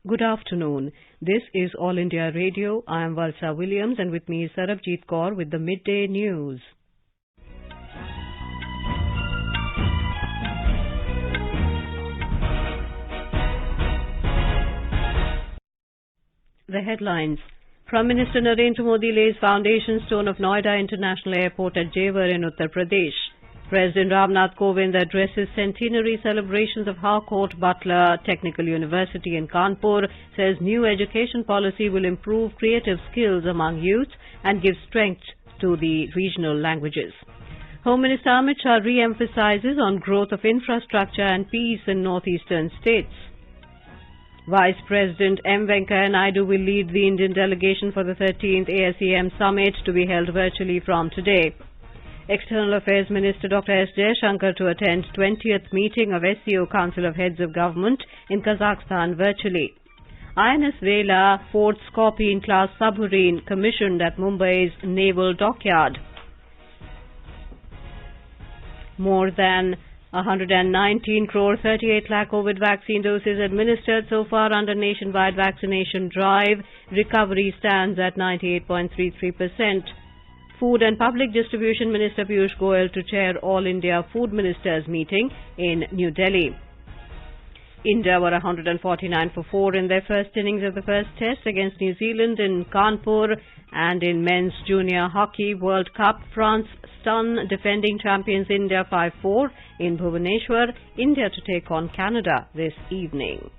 Good afternoon. This is All India Radio. I am Valsa Williams and with me is Sarabjit Kaur with the Midday News. The headlines. Prime Minister Narendra Modi lays foundation stone of Noida International Airport at Jewar in Uttar Pradesh. President Ramnath Kovind addresses centenary celebrations of Harcourt Butler Technical University in Kanpur, says new education policy will improve creative skills among youth and give strength to the regional languages. Home Minister Amit Shah re-emphasizes on growth of infrastructure and peace in northeastern states. Vice President M. Venkaiah Naidu will lead the Indian delegation for the 13th ASEM Summit to be held virtually from today. External Affairs Minister Dr. S. Jaishankar to attend 20th meeting of SCO Council of Heads of Government in Kazakhstan virtually. INS Vela, 4th Scorpion-class submarine commissioned at Mumbai's Naval Dockyard. More than 119 crore 38 lakh COVID vaccine doses administered so far under nationwide vaccination drive. Recovery stands at 98.33%. Food and Public Distribution Minister Piyush Goyal to chair All India Food Ministers meeting in New Delhi. India were 149 for 4 in their first innings of the first test against New Zealand in Kanpur, and in Men's Junior Hockey World Cup, France stun defending champions India 5-4 in Bhubaneswar. India to take on Canada this evening.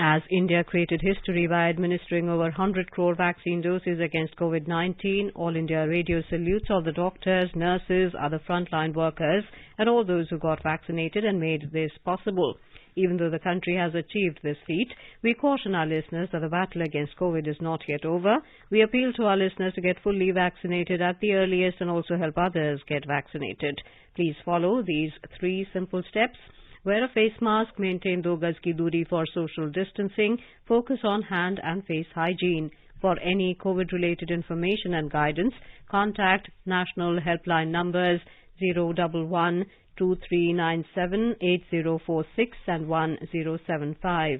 As India created history by administering over 100 crore vaccine doses against COVID-19, All India Radio salutes all the doctors, nurses, other frontline workers and all those who got vaccinated and made this possible. Even though the country has achieved this feat, we caution our listeners that the battle against COVID is not yet over. We appeal to our listeners to get fully vaccinated at the earliest and also help others get vaccinated. Please follow these 3 simple steps. Wear a face mask, maintain 2 gaz ki duri for social distancing, focus on hand and face hygiene. For any COVID-related information and guidance, contact national helpline numbers 011 2397 8046 and 1075.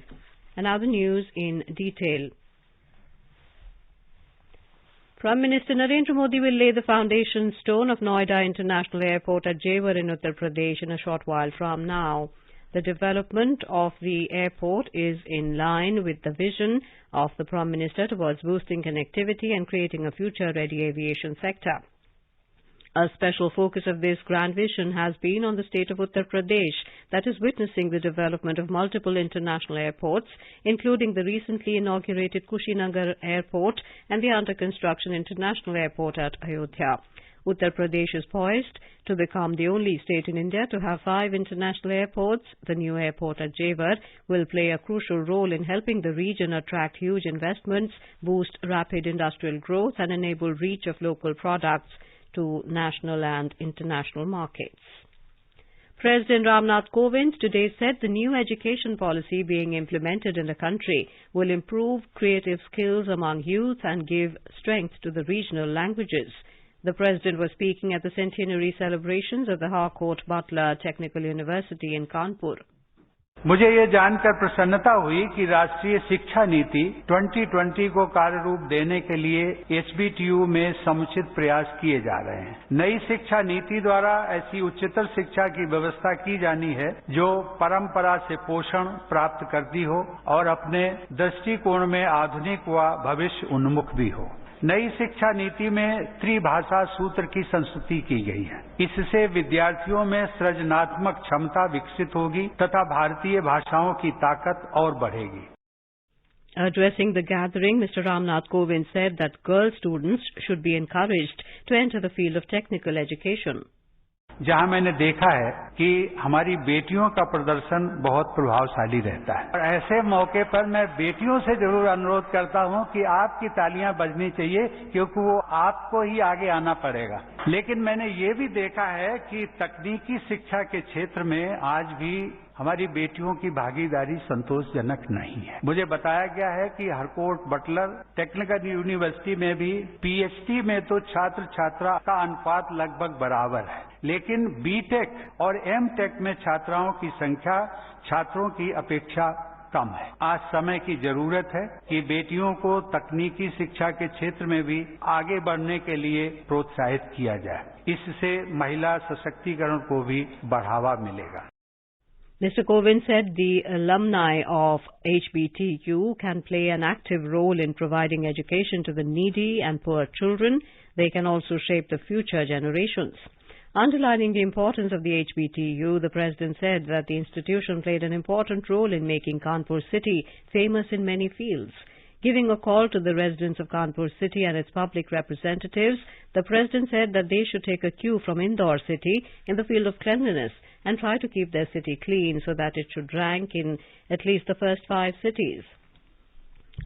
And now the news in detail. Prime Minister Narendra Modi will lay the foundation stone of Noida International Airport at Jewar in Uttar Pradesh in a short while from now. The development of the airport is in line with the vision of the Prime Minister towards boosting connectivity and creating a future-ready aviation sector. A special focus of this grand vision has been on the state of Uttar Pradesh, that is witnessing the development of multiple international airports, including the recently inaugurated Kushinagar Airport and the under-construction International Airport at Ayodhya. Uttar Pradesh is poised to become the only state in India to have 5 international airports. The new airport at Jewar will play a crucial role in helping the region attract huge investments, boost rapid industrial growth and enable reach of local products to national and international markets. President Ramnath Kovind today said the new education policy being implemented in the country will improve creative skills among youth and give strength to the regional languages. The President was speaking at the centenary celebrations of the Harcourt Butler Technical University in Kanpur. मुझे ये जानकर प्रसन्नता हुई कि राष्ट्रीय शिक्षा नीति 2020 को कार्य रूप देने के लिए एसबीटीयू में समुचित प्रयास किए जा रहे हैं। नई शिक्षा नीति द्वारा ऐसी उच्चतर शिक्षा की व्यवस्था की जानी है जो परंपरा से पोषण प्राप्त करती हो और अपने दृष्टिकोण में आधुनिक व भविष्य उन्मुख भी हो। नई शिक्षा नीति में त्रिभाषा सूत्र की संस्तुति की गई है। इससे विद्यार्थियों में सृजनात्मक क्षमता विकसित होगी तथा भारतीय भाषाओं की ताकत और बढ़ेगी। Addressing the gathering, Mr. Ramnath Kovind said that girl students should be encouraged to enter the field of technical education. जहां मैंने देखा है कि हमारी बेटियों का प्रदर्शन बहुत प्रभावशाली रहता है और ऐसे मौके पर मैं बेटियों से जरूर अनुरोध करता हूं कि आपकी तालियां बजनी चाहिए क्योंकि वो आपको ही आगे आना पड़ेगा। लेकिन मैंने ये भी देखा है कि तकनीकी शिक्षा के क्षेत्र में आज भी हमारी बेटियों की भागीदारी संतोषजनक नहीं है। मुझे बताया गया है कि हरकोट बटलर टेक्निकल यूनिवर्सिटी में भी पीएचडी में तो छात्र छात्रा का अनुपात लगभग बराबर है, लेकिन बीटेक और एमटेक में छात्राओं की संख्या छात्रों की अपेक्षा कम है। आज समय की जरूरत है कि बेटियों को तकनीकी शिक्षा के क्षेत्र में भी आगे बढ़ने के लिए प्रोत्साहित किया जाए। इससे महिला सशक्तिकरण को भी बढ़ावा मिलेगा। Mr. Kovind said the alumni of HBTU can play an active role in providing education to the needy and poor children. They can also shape the future generations. Underlining the importance of the HBTU, the President said that the institution played an important role in making Kanpur city famous in many fields. Giving a call to the residents of Kanpur city and its public representatives, the President said that they should take a cue from Indore city in the field of cleanliness and try to keep their city clean so that it should rank in at least the first 5 cities.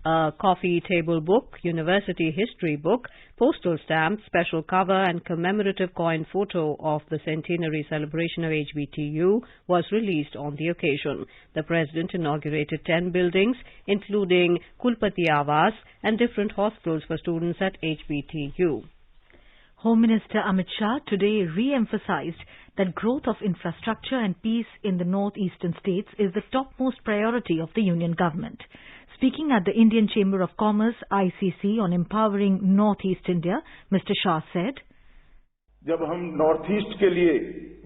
A coffee table book, university history book, postal stamp, special cover and commemorative coin photo of the centenary celebration of HBTU was released on the occasion. The President inaugurated 10 buildings, including Kulpati Awas and different hospitals for students at HBTU. Home Minister Amit Shah today re-emphasized that growth of infrastructure and peace in the northeastern states is the topmost priority of the Union government. Speaking at the Indian Chamber of Commerce ICC on empowering Northeast India, Mr. Shah said, जब हम north east के लिए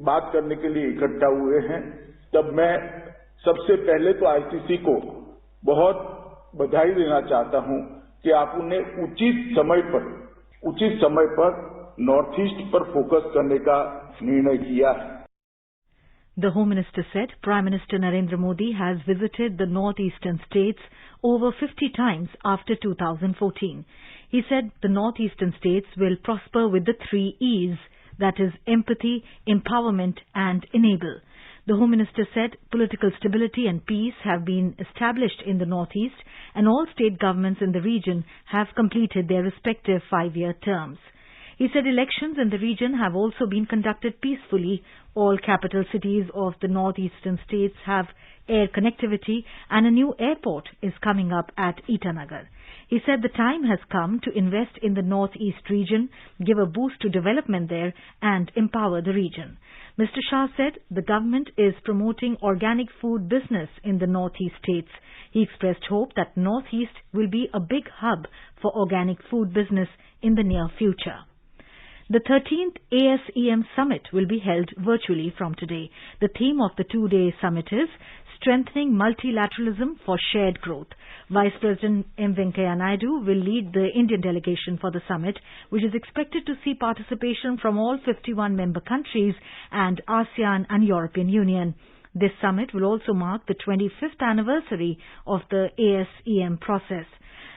बात करने के लिए इकट्ठा हुए हैं, तब मैं सबसे पहले तो आईसीसी को बहुत बधाई देना चाहता हूं कि आपने उचित समय पर नॉर्थ ईस्ट पर फोकस करने का निर्णय किया है. The Home Minister said Prime Minister Narendra Modi has visited the northeastern states over 50 times after 2014. He said the northeastern states will prosper with the 3 E's, that is empathy, empowerment and enable. The Home Minister said political stability and peace have been established in the northeast and all state governments in the region have completed their respective 5-year terms. He said elections in the region have also been conducted peacefully. All capital cities of the northeastern states have air connectivity and a new airport is coming up at Itanagar. He said the time has come to invest in the northeast region, give a boost to development there and empower the region. Mr. Shah said the government is promoting organic food business in the northeast states. He expressed hope that northeast will be a big hub for organic food business in the near future. The 13th ASEM Summit will be held virtually from today. The theme of the 2-day summit is Strengthening Multilateralism for Shared Growth. Vice President M. Venkaiah Naidu will lead the Indian delegation for the summit, which is expected to see participation from all 51 member countries and ASEAN and European Union. This summit will also mark the 25th anniversary of the ASEM process.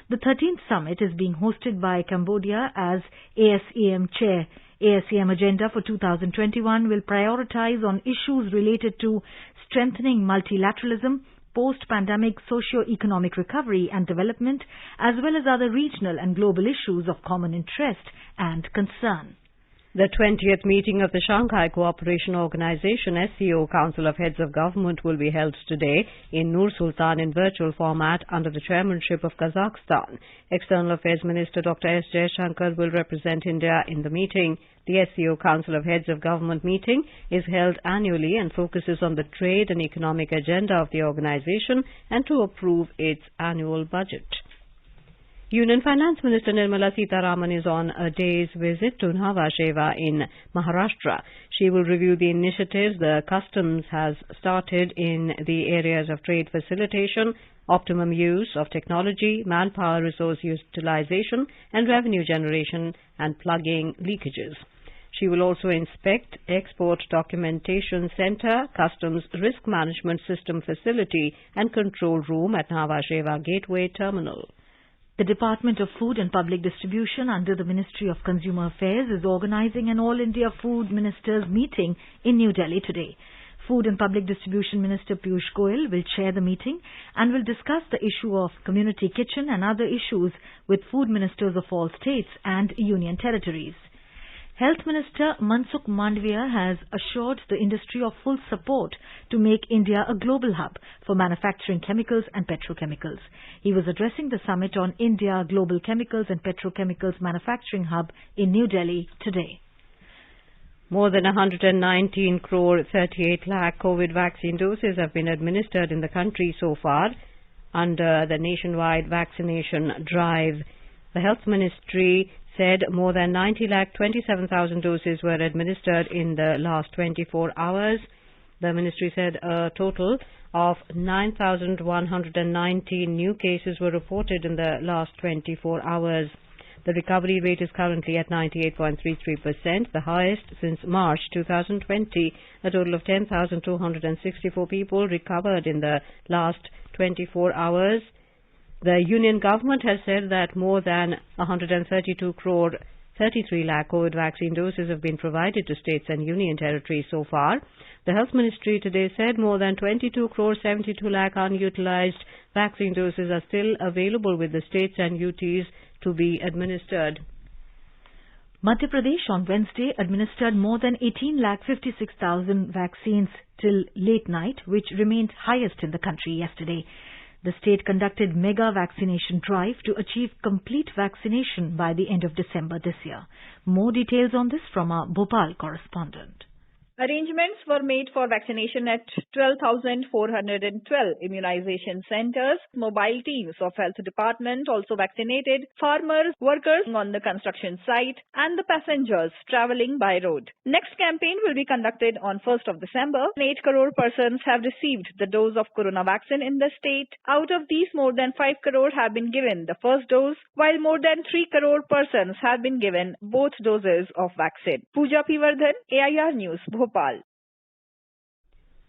The 13th summit is being hosted by Cambodia as ASEM chair. ASEM agenda for 2021 will prioritize on issues related to strengthening multilateralism, post-pandemic socio-economic recovery and development, as well as other regional and global issues of common interest and concern. The 20th meeting of the Shanghai Cooperation Organization SCO Council of Heads of Government will be held today in Nur Sultan in virtual format under the chairmanship of Kazakhstan. External Affairs Minister Dr. S. Jaishankar will represent India in the meeting. The SCO Council of Heads of Government meeting is held annually and focuses on the trade and economic agenda of the organization and to approve its annual budget. Union Finance Minister Nirmala Sitharaman is on a day's visit to Nhava Sheva in Maharashtra. She will review the initiatives the customs has started in the areas of trade facilitation, optimum use of technology, manpower resource utilization and revenue generation and plugging leakages. She will also inspect Export Documentation Center, Customs Risk Management System Facility and Control Room at Nhava Sheva Gateway Terminal. The Department of Food and Public Distribution under the Ministry of Consumer Affairs is organizing an All India Food Ministers meeting in New Delhi today. Food and Public Distribution Minister Piyush Goyal will chair the meeting and will discuss the issue of community kitchen and other issues with food ministers of all states and union territories. Health Minister Mansukh Mandviya has assured the industry of full support to make India a global hub for manufacturing chemicals and petrochemicals. He was addressing the summit on India Global Chemicals and Petrochemicals Manufacturing Hub in New Delhi today. More than 119 crore 38 lakh COVID vaccine doses have been administered in the country so far under the nationwide vaccination drive. The Health Ministry said more than 90 lakh 27,000 doses were administered in the last 24 hours. The ministry said a total of 9,119 new cases were reported in the last 24 hours. The recovery rate is currently at 98.33%, the highest since March 2020. A total of 10,264 people recovered in the last 24 hours. The Union government has said that more than 132 crore 33 lakh COVID vaccine doses have been provided to states and union territories so far. The Health Ministry today said more than 22 crore 72 lakh unutilized vaccine doses are still available with the states and UTs to be administered. Madhya Pradesh on Wednesday administered more than 18,56,000 vaccines till late night, which remained highest in the country yesterday. The state conducted mega vaccination drive to achieve complete vaccination by the end of December this year. More details on this from our Bhopal correspondent. Arrangements were made for vaccination at 12,412 immunization centers. Mobile teams of health department also vaccinated farmers, workers on the construction site and the passengers travelling by road. Next campaign will be conducted on 1st of December. 8 crore persons have received the dose of corona vaccine in the state. Out of these, more than 5 crore have been given the first dose, while more than 3 crore persons have been given both doses of vaccine. Pooja Pivardhan, AIR News, Bhopal.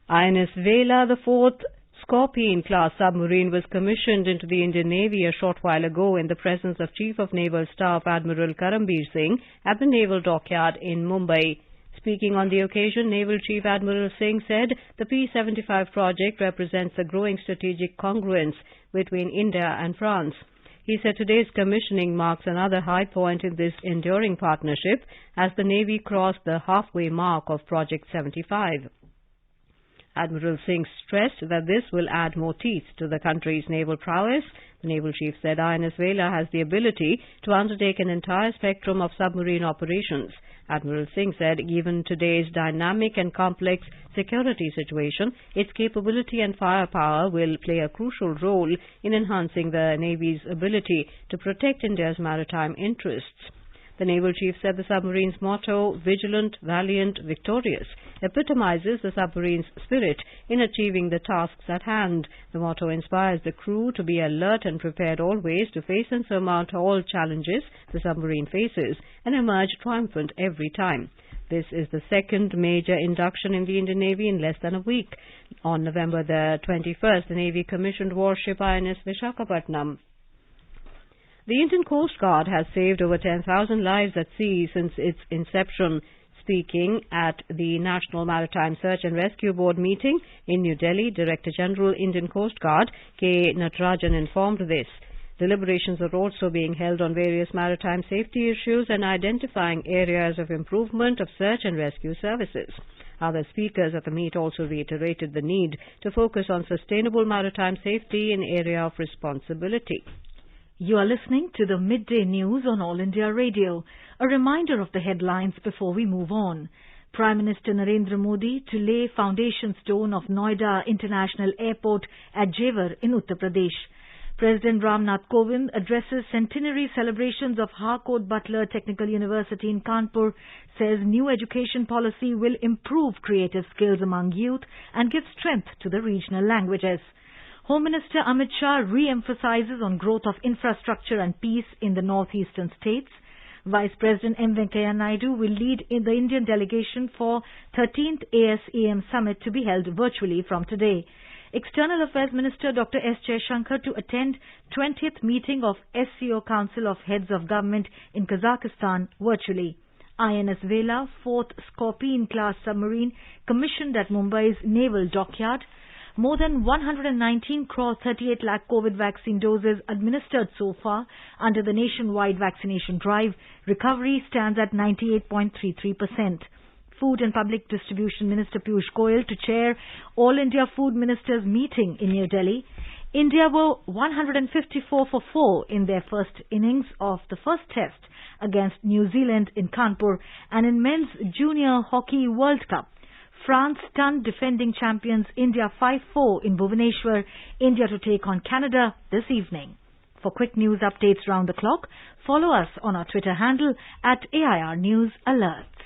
INS Vela, the fourth Scorpion-class submarine, was commissioned into the Indian Navy a short while ago in the presence of Chief of Naval Staff Admiral Karambir Singh at the Naval Dockyard in Mumbai. Speaking on the occasion, Naval Chief Admiral Singh said the P-75 project represents a growing strategic congruence between India and France. He said today's commissioning marks another high point in this enduring partnership as the Navy crossed the halfway mark of Project 75. Admiral Singh stressed that this will add more teeth to the country's naval prowess. The Naval Chief said INS Vela has the ability to undertake an entire spectrum of submarine operations. Admiral Singh said given today's dynamic and complex security situation, its capability and firepower will play a crucial role in enhancing the Navy's ability to protect India's maritime interests. The Naval Chief said the submarine's motto, vigilant, valiant, victorious, epitomizes the submarine's spirit in achieving the tasks at hand. The motto inspires the crew to be alert and prepared always to face and surmount all challenges the submarine faces and emerge triumphant every time. This is the second major induction in the Indian Navy in less than a week. On November the 21st, the Navy commissioned warship INS Visakhapatnam. The Indian Coast Guard has saved over 10,000 lives at sea since its inception. Speaking at the National Maritime Search and Rescue Board meeting in New Delhi, Director General Indian Coast Guard K. Natarajan informed this. Deliberations are also being held on various maritime safety issues and identifying areas of improvement of search and rescue services. Other speakers at the meet also reiterated the need to focus on sustainable maritime safety in area of responsibility. You are listening to the Midday News on All India Radio. A reminder of the headlines before we move on. Prime Minister Narendra Modi to lay foundation stone of Noida International Airport at Jewar in Uttar Pradesh. President Ramnath Kovind addresses centenary celebrations of Harcourt Butler Technical University in Kanpur, says new education policy will improve creative skills among youth and give strength to the regional languages. Home Minister Amit Shah re-emphasizes on growth of infrastructure and peace in the northeastern states. Vice President M. Venkaiah Naidu will lead in the Indian delegation for 13th ASEM Summit to be held virtually from today. External Affairs Minister Dr. S. Jaishankar to attend 20th meeting of SCO Council of Heads of Government in Kazakhstan virtually. INS Vela, 4th Scorpion-class submarine, commissioned at Mumbai's Naval Dockyard. More than 119 crore 38 lakh COVID vaccine doses administered so far under the nationwide vaccination drive. Recovery stands at 98.33%. Food and Public Distribution Minister Piyush Goyal to chair All India Food Ministers meeting in New Delhi. India were 154 for 4 in their first innings of the first test against New Zealand in Kanpur, and in Men's Junior Hockey World Cup, France stunned defending champions India 5-4 in Bhubaneswar. India to take on Canada this evening. For quick news updates round the clock, follow us on our Twitter handle at AIR News Alerts.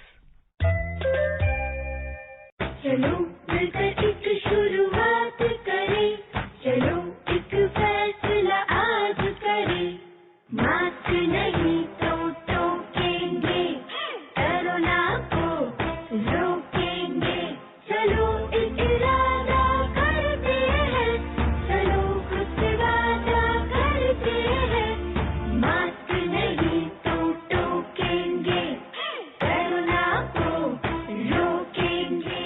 चलो मिलकर एक शुरुआत करें, चलो एक फैसला आज करें, मास्क नहीं तो टोकेंगे, कोरोना को रोकेंगे, चलो एक इरादा करते हैं, चलो खुद से वादा करते हैं, मास्क नहीं तो टोकेंगे, कोरोना को रोकेंगे.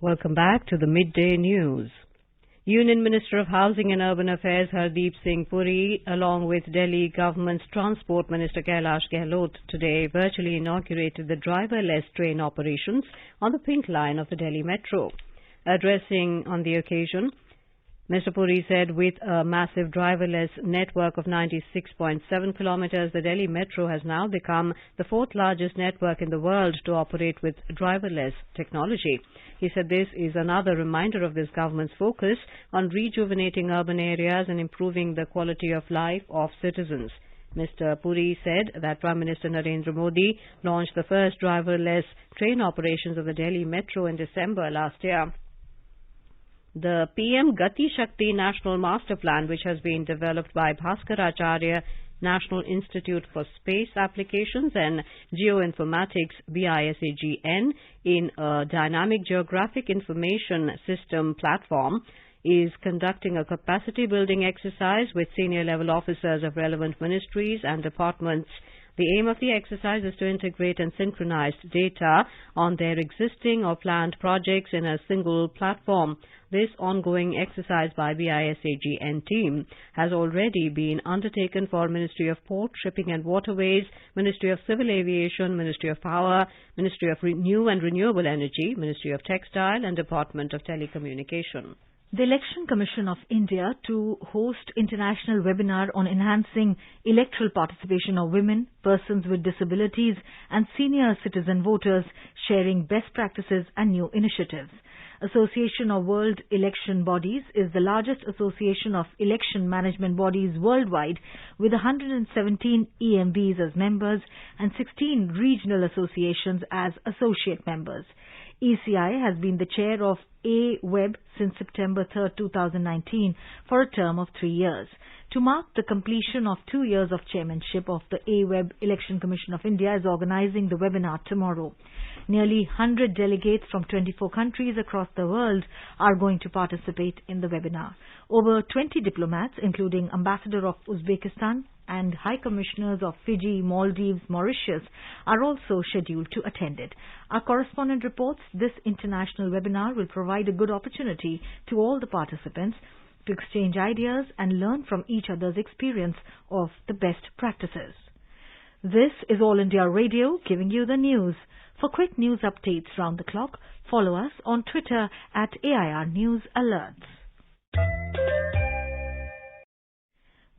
Welcome back to the Midday News. Union Minister of Housing and Urban Affairs Hardeep Singh Puri, along with Delhi Government's Transport Minister Kailash Gehlot, today virtually inaugurated the driverless train operations on the Pink Line of the Delhi Metro. Addressing on the occasion, Mr. Puri said with a massive driverless network of 96.7 kilometers, the Delhi Metro has now become the fourth largest network in the world to operate with driverless technology. He said this is another reminder of this government's focus on rejuvenating urban areas and improving the quality of life of citizens. Mr. Puri said that Prime Minister Narendra Modi launched the first driverless train operations of the Delhi Metro in December last year. The PM Gati Shakti National Master Plan, which has been developed by Bhaskaracharya National Institute for Space Applications and Geoinformatics BISAGN in a dynamic geographic information system platform, is conducting a capacity building exercise with senior level officers of relevant ministries and departments. The aim of the exercise is to integrate and synchronize data on their existing or planned projects in a single platform. This ongoing exercise by BISAGN team has already been undertaken for Ministry of Port, Shipping and Waterways, Ministry of Civil Aviation, Ministry of Power, Ministry of New and Renewable Energy, Ministry of Textile and Department of Telecommunication. The Election Commission of India to host international webinar on enhancing electoral participation of women, persons with disabilities and senior citizen voters, sharing best practices and new initiatives. Association of World Election Bodies is the largest association of election management bodies worldwide, with 117 EMBs as members and 16 regional associations as associate members. ECI has been the chair of AWEB since September 3, 2019 for a term of 3 years. To mark the completion of 2 years of chairmanship of the AWEB, Election Commission of India is organizing the webinar tomorrow. Nearly 100 delegates from 24 countries across the world are going to participate in the webinar. Over 20 diplomats, including Ambassador of Uzbekistan and High Commissioners of Fiji, Maldives, Mauritius, are also scheduled to attend it. Our correspondent reports this international webinar will provide a good opportunity to all the participants to exchange ideas and learn from each other's experience of the best practices. This is All India Radio giving you the news. For quick news updates round the clock, follow us on Twitter at AIR News Alerts.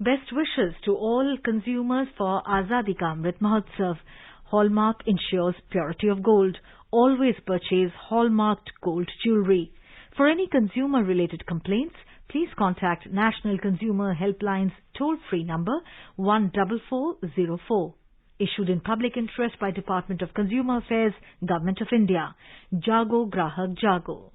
Best wishes to all consumers for Azadi Ka Amrit Mahotsav. Hallmark ensures purity of gold. Always purchase hallmarked gold jewellery. For any consumer-related complaints, please contact National Consumer Helpline's toll-free number 14404. Issued in public interest by Department of Consumer Affairs, Government of India. Jago Grahak Jago.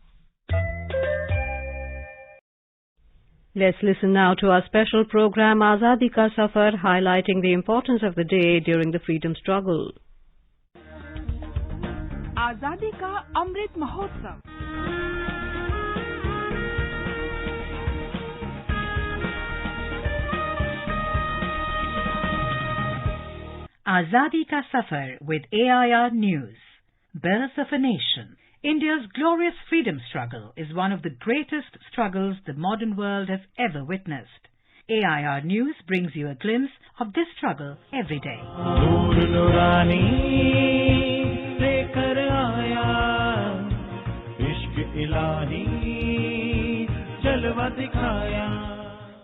Let's listen now to our special program Azadi Ka Safar, highlighting the importance of the day during the freedom struggle. Azadi Ka Amrit Mahotsav. Azadi Ka Safar with AIR News. Birth of a Nation. India's glorious freedom struggle is one of the greatest struggles the modern world has ever witnessed. AIR News brings you a glimpse of this struggle every day.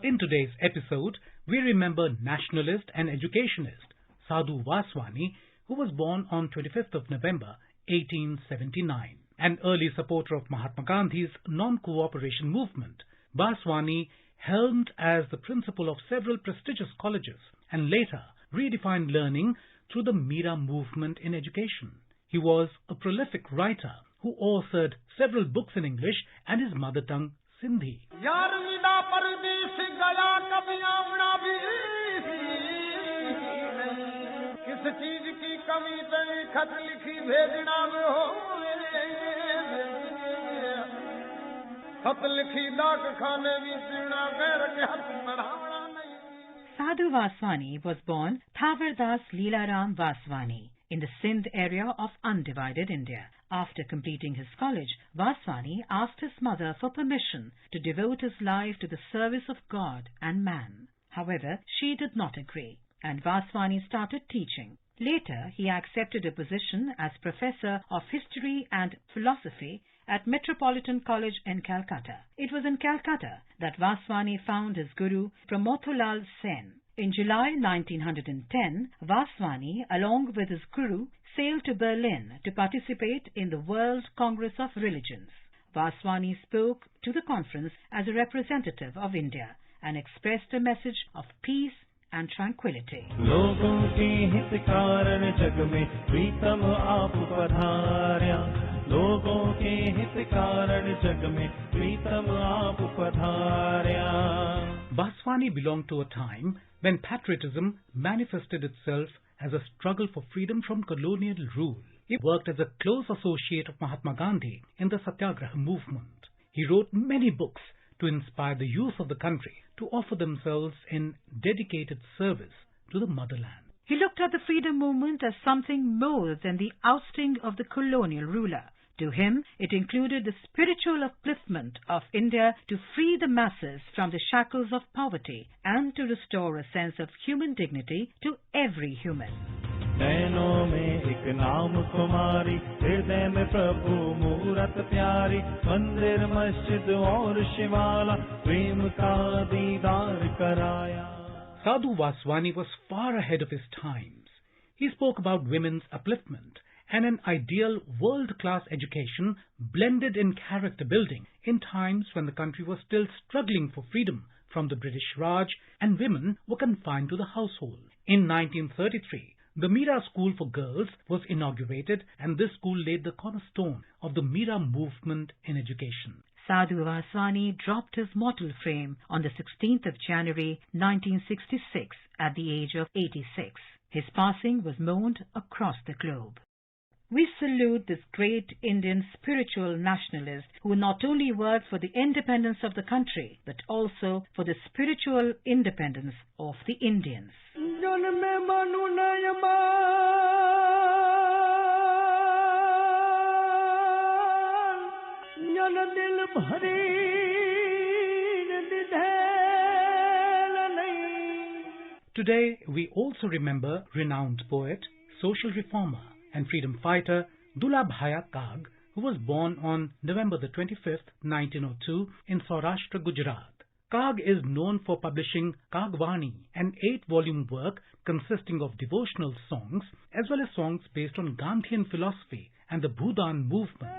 In today's episode, we remember nationalist and educationist Sadhu Vaswani, who was born on 25th of November 1879. An early supporter of Mahatma Gandhi's non-cooperation movement, Vaswani helmed as the principal of several prestigious colleges and later redefined learning through the Mira movement in education. He was a prolific writer who authored several books in English and his mother tongue Sindhi. Sadhu Vaswani was born Thavardas Leelaram Vaswani in the Sindh area of undivided India. After completing his college, Vaswani asked his mother for permission to devote his life to the service of God and man. However, she did not agree, and Vaswani started teaching. Later, he accepted a position as Professor of History and Philosophy at Metropolitan College in Calcutta. It was in Calcutta that Vaswani found his guru Pramotolal Sen. In July 1910, Vaswani, along with his guru, sailed to Berlin to participate in the World Congress of Religions. Vaswani spoke to the conference as a representative of India and expressed a message of peace and tranquility. Vaswani belonged to a time when patriotism manifested itself as a struggle for freedom from colonial rule. He worked as a close associate of Mahatma Gandhi in the Satyagraha movement. He wrote many books to inspire the youth of the country to offer themselves in dedicated service to the motherland. He looked at the freedom movement as something more than the ousting of the colonial ruler. To him, it included the spiritual upliftment of India to free the masses from the shackles of poverty and to restore a sense of human dignity to every human. Sadhu Vaswani was far ahead of his times. He spoke about women's upliftment and an ideal world-class education blended in character building in times when the country was still struggling for freedom from the British Raj and women were confined to the household. In 1933, the Mira School for Girls was inaugurated, and this school laid the cornerstone of the Mira movement in education. Sadhu Vaswani dropped his mortal frame on the 16th of January 1966 at the age of 86. His passing was mourned across the globe. We salute this great Indian spiritual nationalist who not only worked for the independence of the country but also for the spiritual independence of the Indians. Today, we also remember renowned poet, social reformer, and freedom fighter Dulabh Kag, who was born on November the 25th, 1902 in Saurashtra, Gujarat. Kag is known for publishing Kagvani, an 8-volume work consisting of devotional songs as well as songs based on Gandhian philosophy and the Bhudan movement.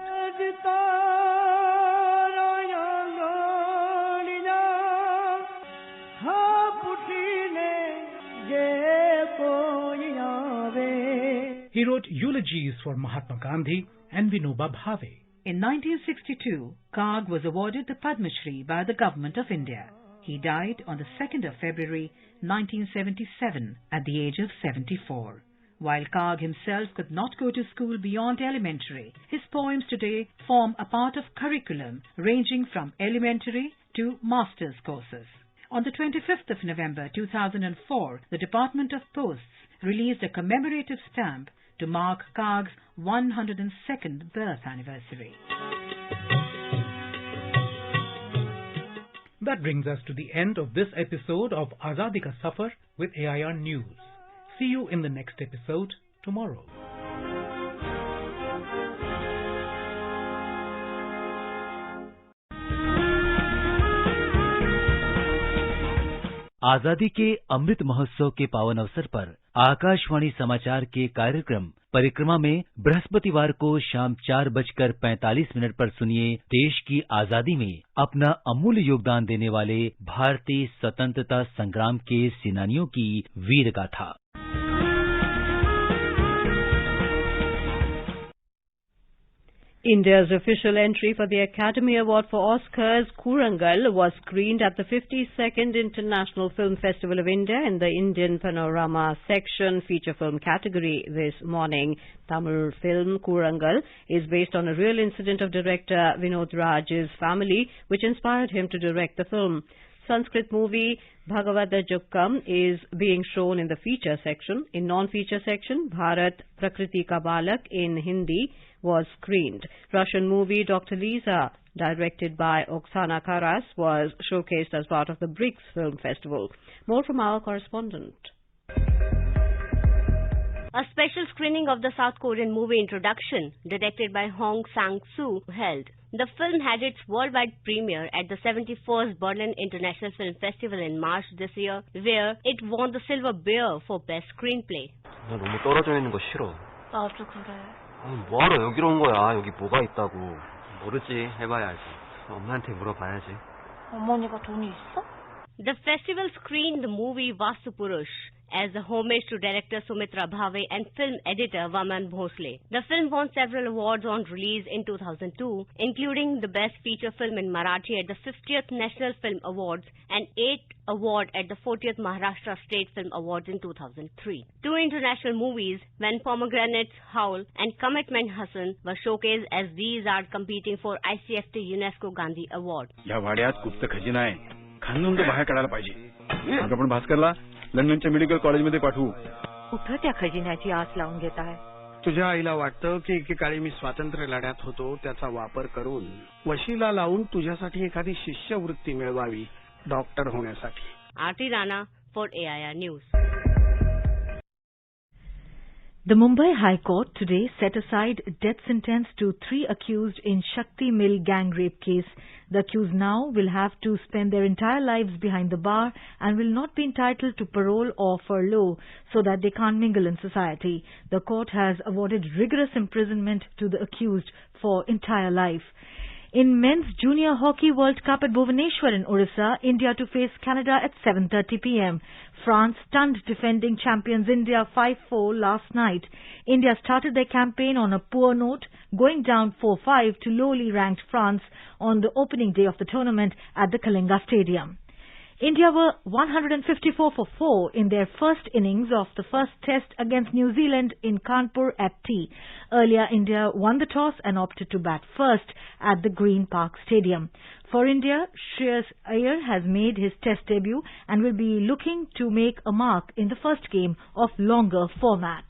He wrote eulogies for Mahatma Gandhi and Vinoba Bhave. In 1962, Kag was awarded the Padma Shri by the Government of India. He died on the 2nd of February 1977 at the age of 74. While Kag himself could not go to school beyond elementary, his poems today form a part of curriculum ranging from elementary to master's courses. On the 25th of November 2004, the Department of Posts released a commemorative stamp to mark Kag's 102nd birth anniversary. That brings us to the end of this episode of Azadi Ka Safar with AIR News. See you in the next episode tomorrow. आजादी के अमृत महोत्सव के पावन अवसर पर आकाशवाणी समाचार के कार्यक्रम परिक्रमा में बृहस्पतिवार को शाम 4:45 पर सुनिए देश की आजादी में अपना अमूल्य योगदान देने वाले भारतीय स्वतंत्रता संग्राम के सेनानियों की वीर गाथा। India's official entry for the Academy Award for Oscars, Kurangal, was screened at the 52nd International Film Festival of India in the Indian Panorama section feature film category this morning. Tamil film Kurangal is based on a real incident of director Vinod Raj's family, which inspired him to direct the film. Sanskrit movie Bhagavata Jukkam is being shown in the feature section. In non-feature section, Bharat Prakriti Ka Balak in Hindi was screened. Russian movie Dr. Lisa, directed by Oksana Karas, was showcased as part of the BRICS Film Festival. More from our correspondent. A special screening of the South Korean movie Introduction, directed by Hong Sang-soo, held. The film had its worldwide premiere at the 71st Berlin International Film Festival in March this year, where it won the Silver Bear for Best Screenplay. 나 너무 떨어져 있는 거 싫어. 나도 그래. 아니, 뭐하러 여기로 온 거야? 여기 뭐가 있다고. 모르지. 해봐야 알지. 엄마한테 물어봐야지. 어머니가 돈이 있어? The festival screened the movie Vastupurush as a homage to director Sumitra Bhave and film editor Vaman Bhosle. The film won several awards on release in 2002, including the Best Feature Film in Marathi at the 50th National Film Awards and 8th award at the 40th Maharashtra State Film Awards in 2003. Two international movies, When Pomegranates Howl and Commitment Hassan, were showcased as these are competing for ICFT UNESCO Gandhi Award. या वाड्यात गुप्त खजिना आहे. खानून तो बाहेर काढायला पाहिजे. मग आपण भास्करला लंडनच्या मेडिकल कॉलेजमध्ये पाठवू. कुठं त्या खजिन्याची आस लावून घेत आहे? तुझ्या आईला वाटतं की एकेकाळी मी स्वातंत्र्य लढ्यात होतो त्याचा वापर करून वशिला लावून तुझ्यासाठी एखादी शिष्यवृत्ती मिळवावी डॉक्टर होण्यासाठी. आरती Rana for AIR News. The Mumbai High Court today set aside death sentence to 3 accused in Shakti Mill gang rape case. The accused now will have to spend their entire lives behind the bar and will not be entitled to parole or furlough so that they can't mingle in society. The court has awarded rigorous imprisonment to the accused for entire life. In Men's Junior Hockey World Cup at Bhubaneswar in Orissa, India to face Canada at 7:30 p.m. France stunned defending champions India 5-4 last night. India started their campaign on a poor note, going down 4-5 to lowly ranked France on the opening day of the tournament at the Kalinga Stadium. India were 154 for 4 in their first innings of the first test against New Zealand in Kanpur at Tea. Earlier, India won the toss and opted to bat first at the Green Park Stadium. For India, Shreyas Iyer has made his test debut and will be looking to make a mark in the first game of longer format.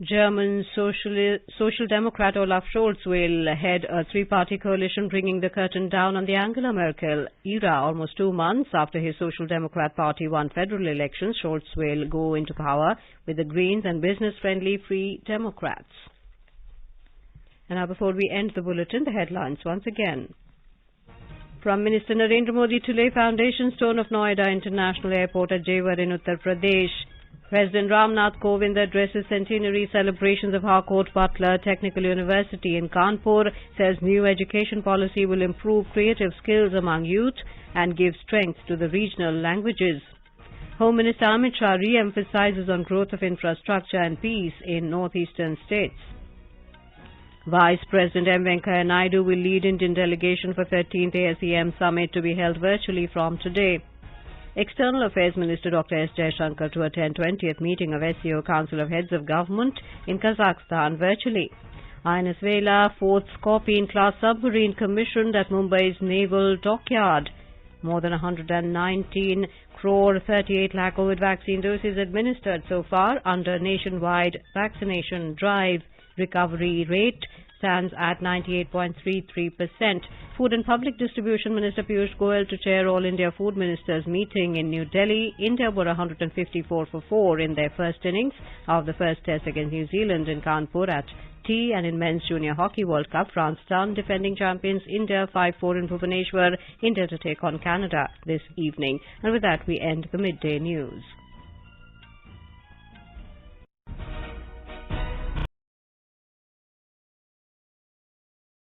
German Social Democrat Olaf Scholz will head a three-party coalition, bringing the curtain down on the Angela Merkel era. Almost 2 months after his Social Democrat Party won federal elections, Scholz will go into power with the Greens and business-friendly Free Democrats. And now, before we end the bulletin, the headlines once again. Prime Minister Narendra Modi to lay foundation stone of Noida International Airport at Jewar in Uttar Pradesh. President Ramnath Kovind addresses centenary celebrations of Harcourt Butler Technical University in Kanpur, says new education policy will improve creative skills among youth and give strength to the regional languages. Home Minister Amit Shah re-emphasizes on growth of infrastructure and peace in northeastern states. Vice President M. Venkaiah Naidu will lead Indian delegation for 13th ASEM summit to be held virtually from today. External Affairs Minister Dr. S. Jaishankar to attend 20th meeting of SCO Council of Heads of Government in Kazakhstan virtually. INS Vela, 4th Scorpion-class submarine commissioned at Mumbai's Naval Dockyard. More than 119 1,38,00,000 COVID vaccine doses administered so far under nationwide vaccination drive. Recovery rate stands at 98.33%. Food and Public Distribution Minister Piyush Goyal to chair All India Food Ministers meeting in New Delhi. India were 154 for 4 in their first innings of the first test against New Zealand in Kanpur at T. And in Men's Junior Hockey World Cup, France stunned defending champions India 5-4 in Bhubaneswar. India to take on Canada this evening. And with that, we end the midday news.